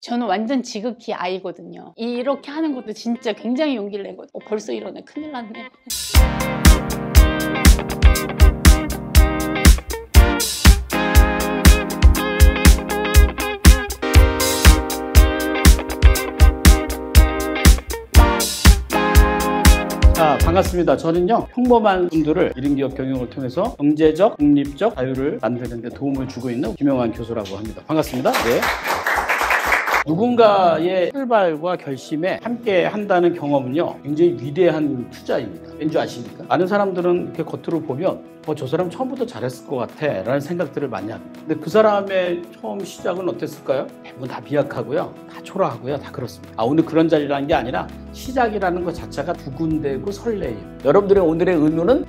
저는 완전 지극히 아이거든요. 이렇게 하는 것도 진짜 굉장히 용기를 내거든요. 벌써 이러네. 큰일 났네. 자, 반갑습니다. 저는요, 평범한 분들을 1인 기업 경영을 통해서 경제적, 독립적 자유를 만드는 데 도움을 주고 있는 김영환 교수라고 합니다. 반갑습니다. 네. 누군가의 출발과 결심에 함께 한다는 경험은요, 굉장히 위대한 투자입니다. 왠지 아십니까? 많은 사람들은 이렇게 겉으로 보면 저 사람 처음부터 잘했을 것 같아 라는 생각들을 많이 합니다. 근데 그 사람의 처음 시작은 어땠을까요? 대부분 다 비약하고요, 다 초라하고요, 다 그렇습니다. 오늘 그런 자리라는 게 아니라 시작이라는 것 자체가 두근대고 설레요. 여러분들의 오늘의 의무는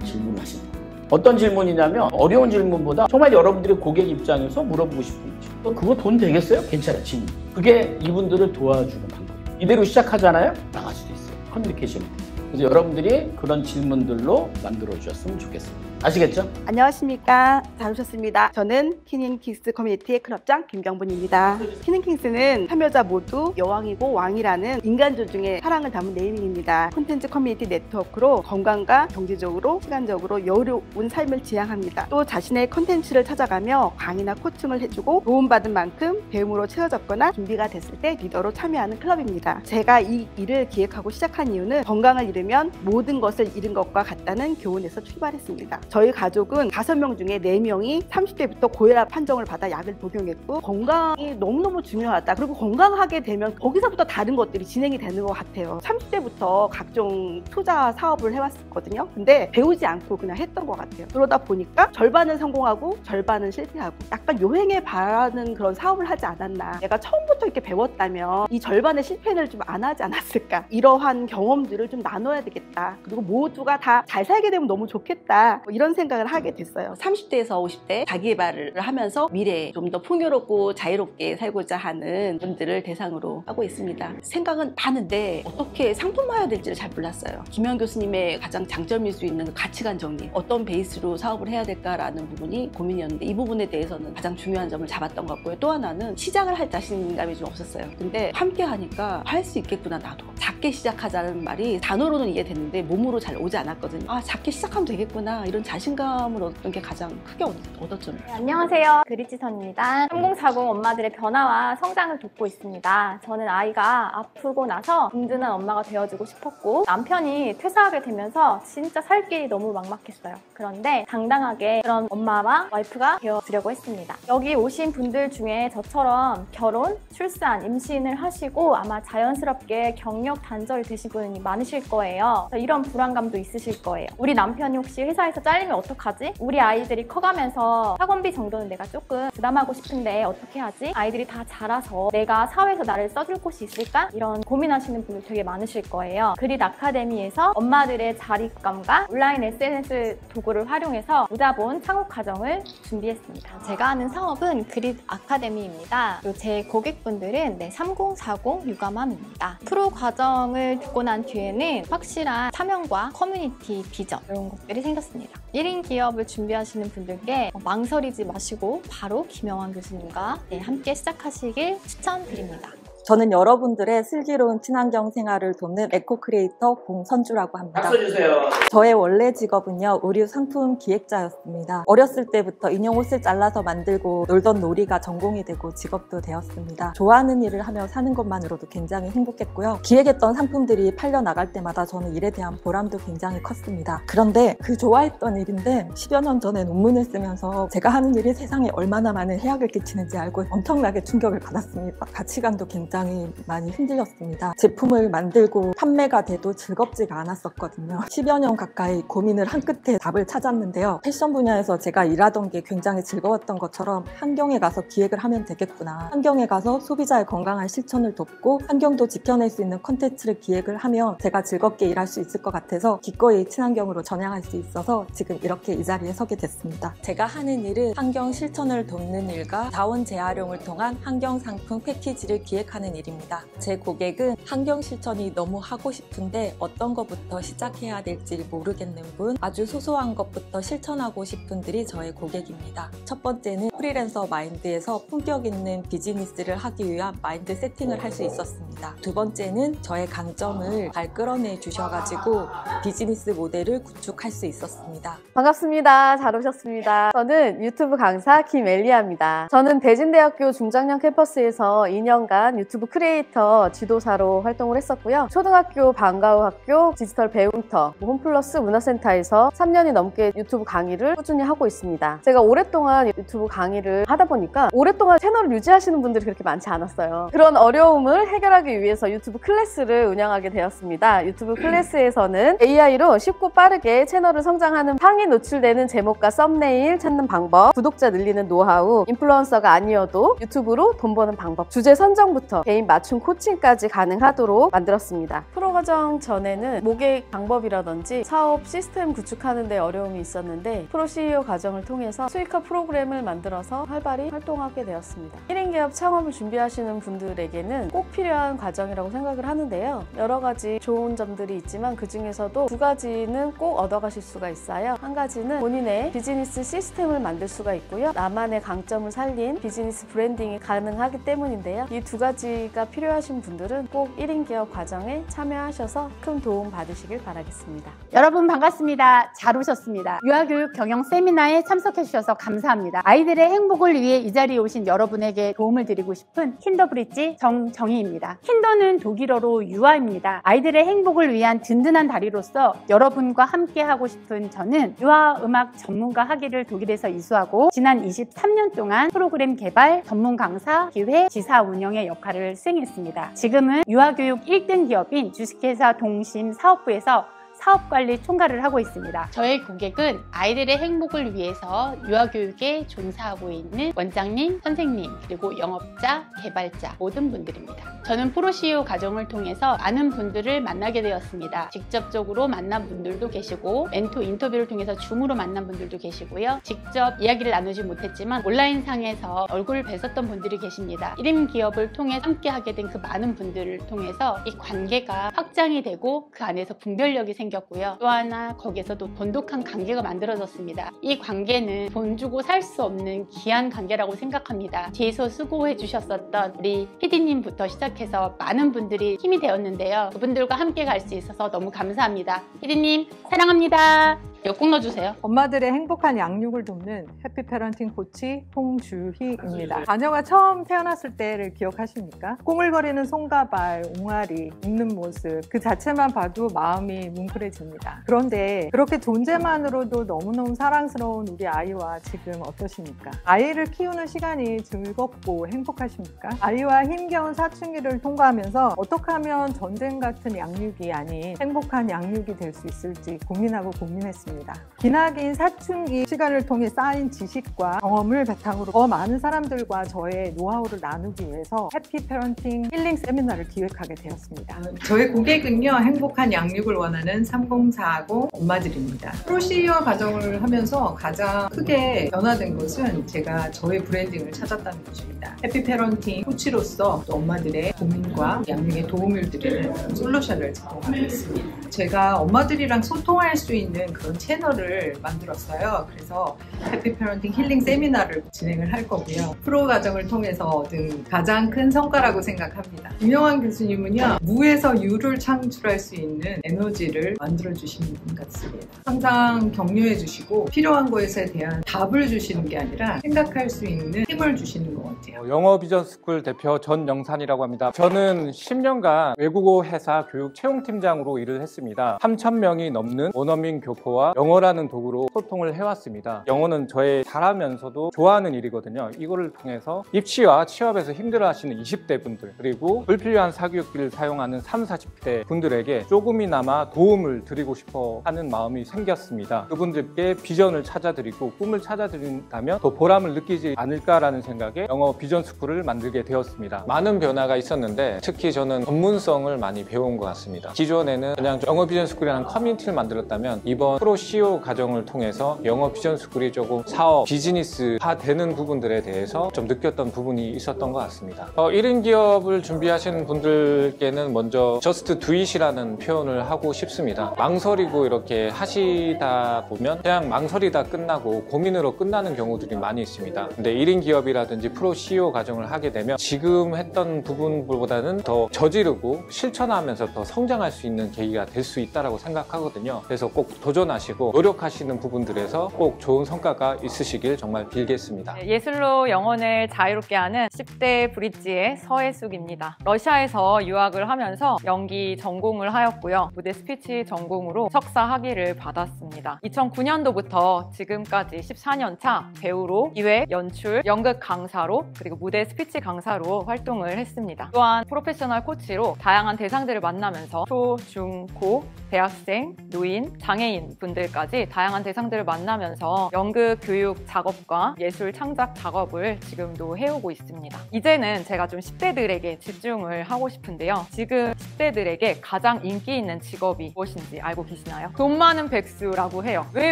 질문하시는 거예요. 어떤 질문이냐면 어려운 질문보다 정말 여러분들의 고객 입장에서 물어보고 싶은 거죠. 그거 돈 되겠어요? 괜찮아요. 질문. 그게 이분들을 도와주는 방법이에요. 이대로 시작하잖아요? 나갈 수도 있어요. 커뮤니케이션이. 그래서 여러분들이 그런 질문들로 만들어주셨으면 좋겠습니다. 아시겠죠? 안녕하십니까. 잘 오셨습니다. 저는 키닝킹스 커뮤니티의 클럽장 김경분입니다. 키닝킹스는 참여자 모두 여왕이고 왕이라는 인간 조중에 사랑을 담은 네이밍입니다. 콘텐츠 커뮤니티 네트워크로 건강과 경제적으로, 시간적으로 여유로운 삶을 지향합니다. 또 자신의 콘텐츠를 찾아가며 강의나 코칭을 해주고 도움받은 만큼 배움으로 채워졌거나 준비가 됐을 때 리더로 참여하는 클럽입니다. 제가 이 일을 기획하고 시작한 이유는 건강을 잃으면 모든 것을 잃은 것과 같다는 교훈에서 출발했습니다. 저희 가족은 5명 중에 4명이 30대부터 고혈압 판정을 받아 약을 복용했고, 건강이 너무너무 중요하다. 그리고 건강하게 되면 거기서부터 다른 것들이 진행이 되는 것 같아요. 30대부터 각종 투자 사업을 해왔거든요. 근데 배우지 않고 그냥 했던 것 같아요. 그러다 보니까 절반은 성공하고 절반은 실패하고, 약간 요행에 바라는 그런 사업을 하지 않았나. 내가 처음부터 이렇게 배웠다면 이 절반의 실패를 좀 안 하지 않았을까. 이러한 경험들을 좀 나눠야 되겠다. 그리고 모두가 다 잘 살게 되면 너무 좋겠다. 이런 생각을 하게 됐어요. 30대에서 50대 자기개발을 하면서 미래에 좀 더 풍요롭고 자유롭게 살고자 하는 분들을 대상으로 하고 있습니다. 생각은 하는데 어떻게 상품화해야 될지를 잘 몰랐어요. 김영 교수님의 가장 장점일 수 있는 가치관 정리, 어떤 베이스로 사업을 해야 될까라는 부분이 고민이었는데, 이 부분에 대해서는 가장 중요한 점을 잡았던 것 같고요. 또 하나는 시작을 할 자신감이 좀 없었어요. 근데 함께 하니까 할 수 있겠구나. 나도 작게 시작하자는 말이 단어로는 이해됐는데 몸으로 잘 오지 않았거든요. 작게 시작하면 되겠구나, 이런 자신감을 얻는 게 가장 크게 얻었죠. 네, 안녕하세요. 그리지선입니다. 3040 엄마들의 변화와 성장을 돕고 있습니다. 저는 아이가 아프고 나서 든든한 엄마가 되어주고 싶었고, 남편이 퇴사하게 되면서 진짜 살 길이 너무 막막했어요. 그런데 당당하게 그런 엄마와 와이프가 되어주려고 했습니다. 여기 오신 분들 중에 저처럼 결혼, 출산, 임신을 하시고 아마 자연스럽게 경력 단절이 되신 분이 많으실 거예요. 이런 불안감도 있으실 거예요. 우리 남편이 혹시 회사에서 잘리면 어떡하지? 우리 아이들이 커가면서 학원비 정도는 내가 조금 부담하고 싶은데 어떻게 하지? 아이들이 다 자라서 내가 사회에서 나를 써줄 곳이 있을까? 이런 고민하시는 분들 되게 많으실 거예요. 그릿 아카데미에서 엄마들의 자립감과 온라인 SNS 도구를 활용해서 무자본 창업 과정을 준비했습니다. 제가 하는 사업은 그릿 아카데미입니다. 그리고 제 고객분들은 3040 육아맘입니다. 프로 과정을 듣고 난 뒤에는 확실한 사명과 커뮤니티 비전, 이런 것들이 생겼습니다. 1인 기업을 준비하시는 분들께 망설이지 마시고 바로 김영환 교수님과 함께 시작하시길 추천드립니다. 저는 여러분들의 슬기로운 친환경 생활을 돕는 에코크리에이터 공선주라고 합니다. 박수 주세요. 저의 원래 직업은요, 의류 상품 기획자였습니다. 어렸을 때부터 인형 옷을 잘라서 만들고 놀던 놀이가 전공이 되고 직업도 되었습니다. 좋아하는 일을 하며 사는 것만으로도 굉장히 행복했고요. 기획했던 상품들이 팔려 나갈 때마다 저는 일에 대한 보람도 굉장히 컸습니다. 그런데 그 좋아했던 일인데 10여 년 전에 논문을 쓰면서 제가 하는 일이 세상에 얼마나 많은 해악을 끼치는지 알고 엄청나게 충격을 받았습니다. 가치관도 굉장히 많이 흔들렸습니다. 제품을 만들고 판매가 돼도 즐겁지가 않았었거든요. 10여 년 가까이 고민을 한 끝에 답을 찾았는데요. 패션 분야에서 제가 일하던 게 굉장히 즐거웠던 것처럼 환경에 가서 기획을 하면 되겠구나. 환경에 가서 소비자의 건강한 실천을 돕고 환경도 지켜낼 수 있는 콘텐츠를 기획을 하면 제가 즐겁게 일할 수 있을 것 같아서 기꺼이 친환경으로 전향할 수 있어서 지금 이렇게 이 자리에 서게 됐습니다. 제가 하는 일은 환경 실천을 돕는 일과 자원 재활용을 통한 환경 상품 패키지를 기획하는 좋아하는 일입니다. 제 고객은 환경 실천이 너무 하고 싶은데 어떤 것부터 시작해야 될지 모르겠는 분, 아주 소소한 것부터 실천하고 싶은 분들이 저의 고객입니다. 첫 번째는 프리랜서 마인드에서 품격 있는 비즈니스를 하기 위한 마인드 세팅을 할 수 있었습니다. 두 번째는 저의 강점을 잘 끌어내 주셔가지고 비즈니스 모델을 구축할 수 있었습니다. 반갑습니다. 잘 오셨습니다. 저는 유튜브 강사 김엘리아입니다. 저는 대진대학교 중장년 캠퍼스에서 2년간 유튜브 크리에이터 지도사로 활동을 했었고요. 초등학교 방과후 학교 디지털 배움터 홈플러스 문화센터에서 3년이 넘게 유튜브 강의를 꾸준히 하고 있습니다. 제가 오랫동안 유튜브 강의를 하다 보니까 오랫동안 채널을 유지하시는 분들이 그렇게 많지 않았어요. 그런 어려움을 해결하기 위해서 유튜브 클래스를 운영하게 되었습니다. 유튜브 클래스에서는 AI로 쉽고 빠르게 채널을 성장하는 상위 노출되는 제목과 썸네일 찾는 방법, 구독자 늘리는 노하우, 인플루언서가 아니어도 유튜브로 돈 버는 방법, 주제 선정부터 개인 맞춤 코칭까지 가능하도록 만들었습니다. 프로 과정 전에는 모객 방법이라든지 사업 시스템 구축하는 데 어려움이 있었는데 프로 CEO 과정을 통해서 수익화 프로그램을 만들어서 활발히 활동하게 되었습니다. 1인 기업 창업을 준비하시는 분들에게는 꼭 필요한 과정이라고 생각을 하는데요. 여러 가지 좋은 점들이 있지만 그 중에서도 두 가지는 꼭 얻어가실 수가 있어요. 한 가지는 본인의 비즈니스 시스템을 만들 수가 있고요. 나만의 강점을 살린 비즈니스 브랜딩이 가능하기 때문인데요. 이 두 가지가 필요하신 분들은 꼭 1인 기업 과정에 참여하셔서 큰 도움 받으시길 바라겠습니다. 여러분 반갑습니다. 잘 오셨습니다. 유아교육 경영 세미나에 참석해 주셔서 감사합니다. 아이들의 행복을 위해 이 자리에 오신 여러분에게 도움을 드리고 싶은 킨더브릿지 정정희입니다. 킨더는 독일어로 유아입니다. 아이들의 행복을 위한 든든한 다리로서 여러분과 함께 하고 싶은 저는 유아 음악 전문가 학위를 독일에서 이수하고 지난 23년 동안 프로그램 개발, 전문 강사, 기획, 지사 운영의 역할을 수행했습니다. 지금은 유아교육 1등 기업인 주식회사 동심 사업부에서 사업관리 총괄을 하고 있습니다. 저의 고객은 아이들의 행복을 위해서 유아교육에 종사하고 있는 원장님, 선생님, 그리고 영업자, 개발자 모든 분들입니다. 저는 프로 CEO 과정을 통해서 많은 분들을 만나게 되었습니다. 직접적으로 만난 분들도 계시고 멘토 인터뷰를 통해서 줌으로 만난 분들도 계시고요. 직접 이야기를 나누지 못했지만 온라인상에서 얼굴을 뵀었던 분들이 계십니다. 1인 기업을 통해 함께하게 된 그 많은 분들을 통해서 이 관계가 확장이 되고 그 안에서 분별력이 생겼고요. 또 하나 거기에서도 돈독한 관계가 만들어졌습니다. 이 관계는 돈 주고 살 수 없는 귀한 관계라고 생각합니다. 뒤에서 수고해 주셨었던 우리 PD님부터 시작해서 많은 분들이 힘이 되었는데요. 그분들과 함께 갈 수 있어서 너무 감사합니다. PD님 사랑합니다. 이거 꼭 넣어주세요. 엄마들의 행복한 양육을 돕는 해피 패런팅 코치 홍주희입니다. 자녀가 처음 태어났을 때를 기억하십니까? 꼬물거리는 손과 발, 옹알이, 웃는 모습 그 자체만 봐도 마음이 뭉클해집니다. 그런데 그렇게 존재만으로도 너무너무 사랑스러운 우리 아이와 지금 어떠십니까? 아이를 키우는 시간이 즐겁고 행복하십니까? 아이와 힘겨운 사춘기를 통과하면서 어떻게 하면 전쟁 같은 양육이 아닌 행복한 양육이 될 수 있을지 고민했습니다. 기나긴 사춘기 시간을 통해 쌓인 지식과 경험을 바탕으로 더 많은 사람들과 저의 노하우를 나누기 위해서 해피 패런팅 힐링 세미나를 기획하게 되었습니다. 저의 고객은요, 행복한 양육을 원하는 3040 엄마들입니다. 프로 CEO 과정을 하면서 가장 크게 변화된 것은 제가 저의 브랜딩을 찾았다는 것입니다. 해피 패런팅 코치로서 또 엄마들의 고민과 양육에 도움을 드리는 솔루션을 제공하고 있습니다. 제가 엄마들이랑 소통할 수 있는 그런 채널을 만들었어요. 그래서 해피 패런팅 힐링 세미나를 진행을 할 거고요. 프로 과정을 통해서 얻은 가장 큰 성과라고 생각합니다. 유명한 교수님은요, 무에서 유를 창출할 수 있는 에너지를 만들어주시는 분 같습니다. 항상 격려해 주시고 필요한 것에 대한 답을 주시는 게 아니라 생각할 수 있는 힘을 주시는 것 같아요. 영어 비전 스쿨 대표 전영산이라고 합니다. 저는 10년간 외국어 회사 교육 채용팀장으로 일을 했습니다. 3,000명이 넘는 원어민 교포와 영어라는 도구로 소통을 해왔습니다. 영어는 저의 잘하면서도 좋아하는 일이거든요. 이거를 통해서 입시와 취업에서 힘들어하시는 20대 분들, 그리고 불필요한 사교육비를 사용하는 30, 40대 분들에게 조금이나마 도움을 드리고 싶어 하는 마음이 생겼습니다. 그분들께 비전을 찾아드리고 꿈을 찾아드린다면 더 보람을 느끼지 않을까라는 생각에 영어 비전 스쿨을 만들게 되었습니다. 많은 변화가 있었는데 특히 저는 전문성을 많이 배운 것 같습니다. 기존에는 그냥 영어 비전 스쿨이라는 커뮤니티를 만들었다면 이번 프로 CEO 과정을 통해서 영어 비전 스쿨이 조금 사업, 비즈니스화 되는 부분들에 대해서 좀 느꼈던 부분이 있었던 것 같습니다. 1인 기업을 준비하시는 분들께는 먼저 Just Do It이라는 표현을 하고 싶습니다. 망설이고 이렇게 하시다 보면 그냥 망설이다 끝나고 고민으로 끝나는 경우들이 많이 있습니다. 근데 1인 기업이라든지 프로 CEO 과정을 하게 되면 지금 했던 부분보다는 더 저지르고 실천하면서 더 성장할 수 있는 계기가 될 수 있다고 생각하거든요. 그래서 꼭 도전하시고 노력하시는 부분들에서 꼭 좋은 성과가 있으시길 정말 빌겠습니다. 예술로 영혼을 자유롭게 하는 10대 브릿지의 서혜숙입니다. 러시아에서 유학을 하면서 연기 전공을 하였고요. 무대 스피치 전공으로 석사 학위를 받았습니다. 2009년도부터 지금까지 14년 차 배우로 기획, 연출, 연극 강사로 그리고 무대 스피치 강사로 활동을 했습니다. 또한 프로페셔널 코치로 다양한 대상들을 만나면서 초, 중, 고, 대학생, 노인, 장애인 분들까지 다양한 대상들을 만나면서 연극 교육 작업과 예술 창작 작업을 지금도 해오고 있습니다. 이제는 제가 좀 10대들에게 집중을 하고 싶은데요. 지금 10대들에게 가장 인기 있는 직업이 무엇인지 알고 계시나요? 돈 많은 백수라고 해요. 왜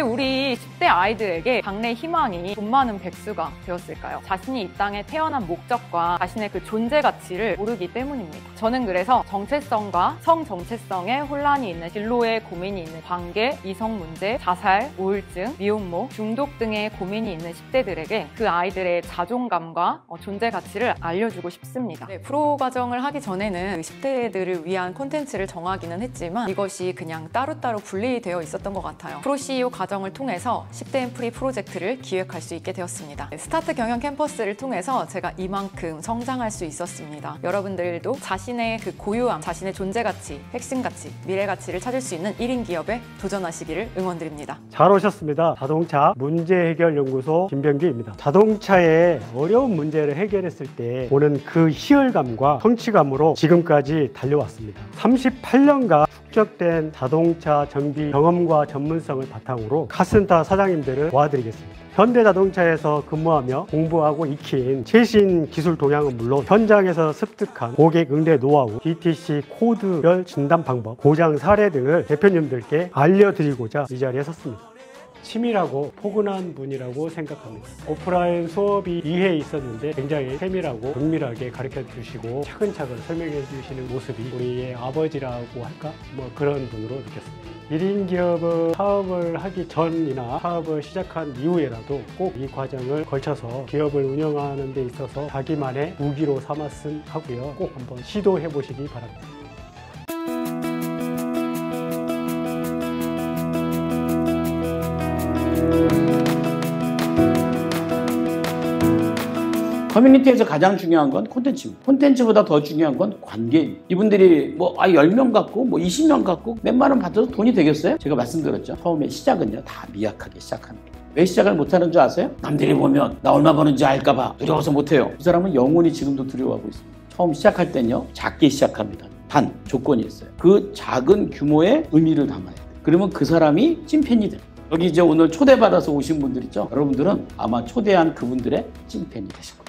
우리 10대 아이들에게 장래 희망이 돈 많은 백수가 되었을까요? 자신이 이 땅에 태어난 목적과 자신의 그 존재 가치를 모르기 때문입니다. 저는 그래서 정체성과 성정체성에 혼란이 있는 진로에 고민이 있는 관계, 이성 문제, 자살, 우울증, 미혼모, 중독 등의 고민이 있는 10대들에게 그 아이들의 자존감과 존재 가치를 알려주고 싶습니다. 네, 프로 과정을 하기 전에는 10대들을 위한 콘텐츠를 정하기는 했지만 이것이 그냥 따로따로 분리되어 있었던 것 같아요. 프로 CEO 과정을 통해서 10대인 프리 프로젝트를 기획할 수 있게 되었습니다. 스타트 경영 캠퍼스를 통해서 제가 이만큼 성장할 수 있었습니다. 여러분들도 자신의 그 고유함, 자신의 존재 가치, 핵심 가치, 미래 가치를 찾을 수 있는 1인 기업에 도전하시기를 응원드립니다. 잘 오셨습니다. 자동차 문제해결연구소 김병규입니다. 자동차의 어려운 문제를 해결했을 때 오는 그 희열감과 성취감으로 지금까지 달려왔습니다. 38년간 축적된 자동차 정비 경험과 전문성을 바탕으로 카센터 사장님들을 도와드리겠습니다. 현대자동차에서 근무하며 공부하고 익힌 최신 기술 동향은 물론 현장에서 습득한 고객 응대 노하우, DTC 코드별 진단 방법, 고장 사례 등을 대표님들께 알려드리고자 이 자리에 섰습니다. 치밀하고 포근한 분이라고 생각합니다. 오프라인 수업이 2회 있었는데 굉장히 세밀하고 은밀하게 가르쳐 주시고 차근차근 설명해 주시는 모습이 우리의 아버지라고 할까? 그런 분으로 느꼈습니다. 1인 기업은 사업을 하기 전이나 사업을 시작한 이후에라도 꼭 이 과정을 걸쳐서 기업을 운영하는 데 있어서 자기만의 무기로 삼았음 하고요. 꼭 한번 시도해 보시기 바랍니다. 커뮤니티에서 가장 중요한 건 콘텐츠입니다. 콘텐츠보다 더 중요한 건 관계입니다. 이분들이 10명 갖고 20명 갖고 몇만 원 받아도 돈이 되겠어요? 제가 말씀드렸죠. 처음에 시작은요 다 미약하게 시작합니다. 왜 시작을 못하는 줄 아세요? 남들이 보면 나 얼마 버는지 알까봐 두려워서 못해요. 이 사람은 영원히 지금도 두려워하고 있습니다. 처음 시작할 땐요 작게 시작합니다. 단 조건이 있어요. 그 작은 규모의 의미를 담아야 돼요. 그러면 그 사람이 찐팬이 돼요. 여기 이제 오늘 초대받아서 오신 분들 있죠? 여러분들은 아마 초대한 그분들의 찐팬이 되실 거예요.